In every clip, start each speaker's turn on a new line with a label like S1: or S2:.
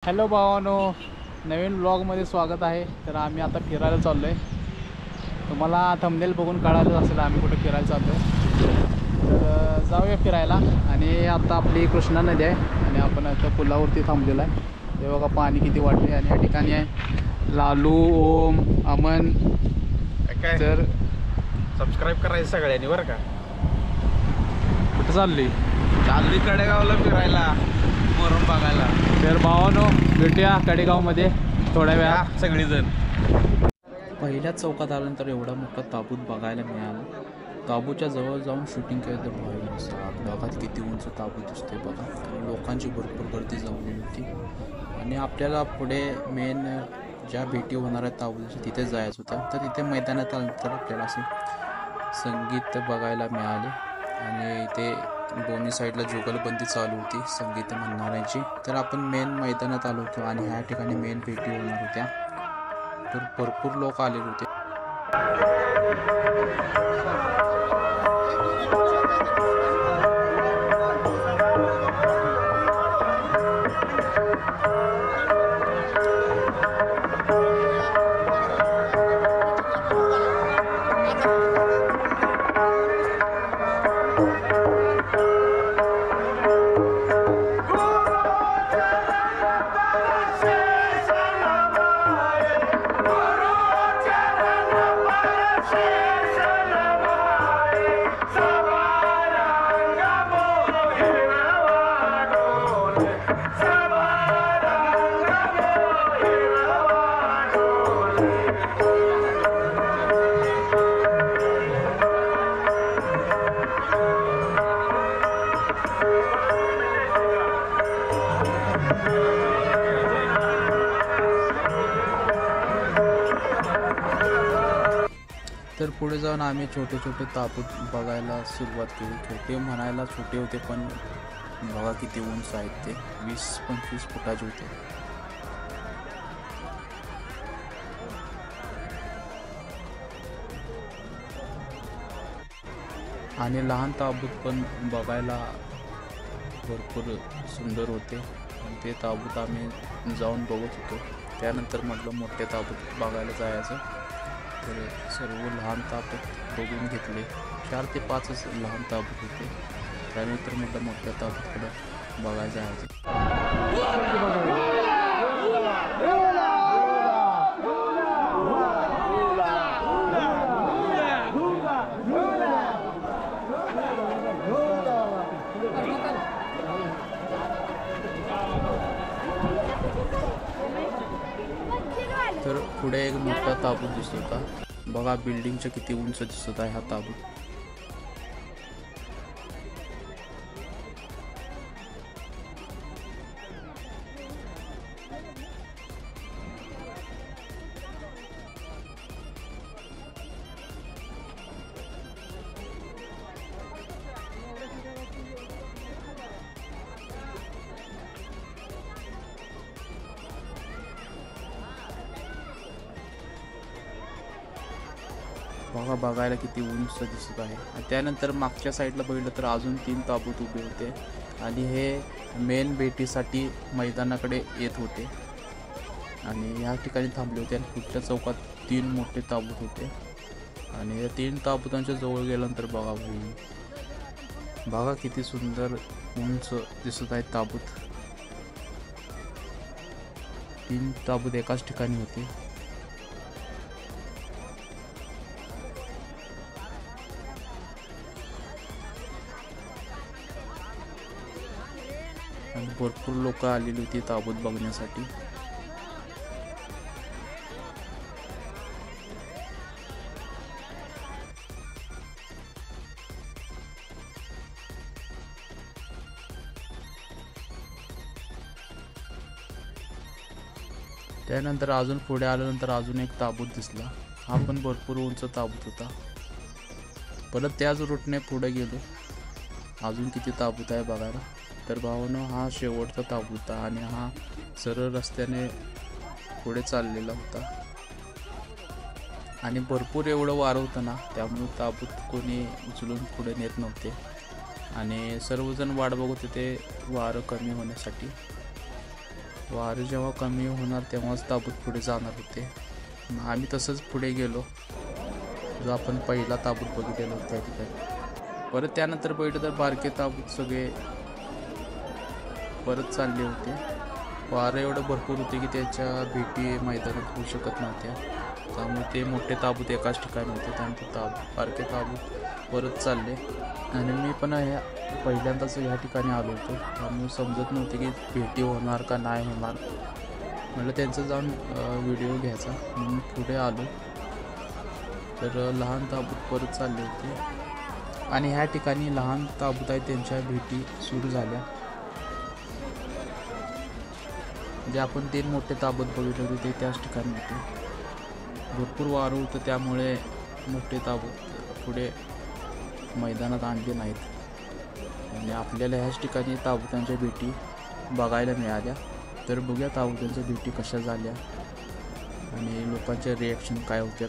S1: Hello भावानो, नवीन व्लॉगमध्ये स्वागत आहे। तर आम्ही आता फिरायला चाललो आहे। तुम्हाला थंबनेल बघून कळालं असेल आम्ही कुठे फिरायला चाललो आहे। तर जाऊया फिरायला। आणि आता आपली कृष्णा नदी आहे आणि आपण आता पुलावरती थांबलेलो आहे। हे बघा पाणी किती वाढले आणि या ठिकाणी आहे लालू, ओम, अमन। तर
S2: सबस्क्राईब करायचं सगळ्यांनी बरं का।
S1: कुठं चालली?
S2: चालली कडेगावला फिरायला, मोरम बघायला।
S1: तर भावानो भेटूया कडेगावमध्ये थोड्या वेळात
S2: सगळीजण।
S1: पहिल्या चौकात आल्यानंतर एवढा मोठा ताबूत बघायला मिळाला। ताबूच्या जवळ जाऊन शूटिंग केलं तर भयानक असं बघा किती उंच ताबूत दिसतोय बघा। लोकांची भरपूर गर्दी जमलेली होती आणि आपल्याला पुढे मेन ज्या भेटी होणार आहेत ताबूतच्या तिथे जायचं होतं। तर तिथे मैदानात आल्यानंतर आपल्याला असे संगीत बघायला मिळाले आणि इथे दोन्ही साईडला जुगलबंदी चालू होती संगीत म्हणणाऱ्यांची। तर आपण मेन मैदानात आलो होतो आणि ह्या ठिकाणी मेन भेटी होणार होत्या। तर भरपूर लोक आलेले होते। तर पुढे जाऊन आम्ही छोटे छोटे ताबूत बघायला सुरुवात केली। छोटे म्हणायला छोटे होते पण बघा किती उंच आहेत ते 20-25 फुटाचे होते। आणि लहान ताबूत पण बघायला भरपूर सुंदर होते आणि ते ताबूत आम्ही जाऊन बघत होतो। त्यानंतर म्हटलं मोठे ताबूत बघायला जायचं। तर सर्व लहान ताबूत बघून घेतले। 4 ते 5च लहान ताबूत होते। त्यानंतर म्हटलं मोठ्या ताबूतकडं बघायला जायचं। तर पुढे एक मोठा ताबूत दिसत होता बघा। बिल्डिंगच्या किती उंच दिसत आहे हा ताबूत। बघा बघायला किती उंच दिसत आहे। त्यानंतर मागच्या साईडला बघितलं तर अजून 3 ताबूत उभे होते आणि हे मेन भेटीसाठी मैदानाकडे येत होते आणि या ठिकाणी थांबले होते। आणि पुढच्या चौकात 3 मोठे ताबूत होते आणि या 3 ताबूतांच्या जवळ गेल्यानंतर बघा बघा किती सुंदर उंच दिसत आहेत ताबूत। 3 ताबूत एकाच ठिकाणी होते। आणि भरपूर लोक आलेली होती ताबूत बघण्यासाठी। त्यानंतर अजून पुढे आल्यानंतर अजून एक ताबूत दिसला। हा पण भरपूर उंच ताबूत होता। परत त्याच रूटने पुढे गेलो। अजून किती ताबूत आहे बघायला। तर भावानो हा शेवटचा ताबूत होता आणि हा सरळ रस्त्याने पुढे चाललेला होता आणि भरपूर एवढं वारं होतं ना, त्यामुळे ताबूत कोणी उचलून पुढे नेत नव्हते आणि सर्वजण वाट बघत होते वारं कमी होण्यासाठी। वारं जेव्हा कमी होणार तेव्हाच ताबूत पुढे जाणार होते. आम्ही तसंच पुढे गेलो, जो आपण पहिला ताबूत बघितलेला होता त्या ठिकाणी. परत त्यानंतर बघितलं तर बारके ताबूत सगळे परत चालले होते. वारं एवढं भरपूर होते की त्याच्या भेटी मैदानात होऊ शकत नव्हत्या, त्यामुळे ते मोठे ताबूत एकाच ठिकाणी होते. त्यानंतर बारके ताबूत परत चालले. आणि मी पण पहिल्यांदाच ह्या ठिकाणी आलो होतो, त्यामुळे समजत नव्हते की भेटी होणार का नाही होणार. म्हटलं त्यांचं जाऊन व्हिडिओ घ्यायचा म्हणून पुढे आलो, तर लहान ताबूत परत चालले होते. आणि ह्या ठिकाणी लहान ताबूत आहेत त्यांच्या भेटी सुरू झाल्या. जे आपण 3 मोठे ताबूत बघितले होते ते त्याच ठिकाणी होते. भरपूर वारं होतं, त्यामुळे मोठे ताबूत पुढे मैदानात आणले नाहीत. आणि आपल्याला ह्याच ठिकाणी ताबुतांच्या भेटी बघायला मिळाल्या. तर बघूया ताबुतांच्या भेटी कशा झाल्या आणि लोकांचे रिॲक्शन काय होत्या.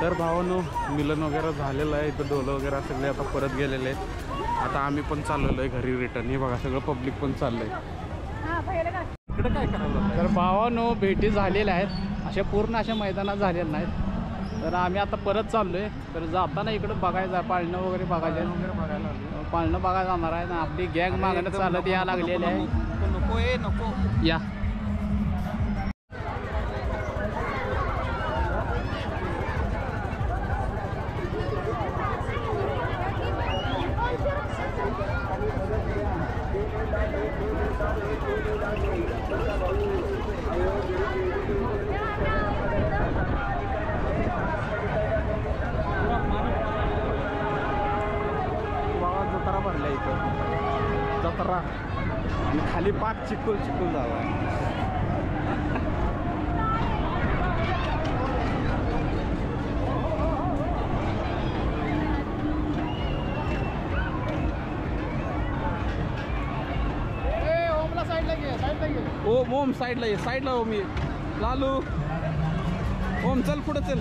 S2: तर भावानो मिलन वगैरे झालेलं आहे. इथं डोलं वगैरे सगळे आता परत गेलेले आहेत. आता आम्ही पण चाललेलो आहे घरी रिटर्न. हे बघा सगळं पब्लिक पण चाललंय. इकडे काय करायला?
S1: तर भावानो भेटी झालेल्या आहेत, अशा पूर्ण अशा मैदानात झालेल्या नाहीत. तर आम्ही आता परत चाललोय. तर जाताना इकडं बघायचं पाळणं वगैरे बघायचं पाळणं बघायला जाणार आहे ना. आपली गॅंग मागणं चालत या लागलेली आहे.
S2: नको नको
S1: या
S2: खाली पाक चिखल चिखल झाला ओम ओम साईडला ये साईडला ओम ये लालू ओम चल पुढे चल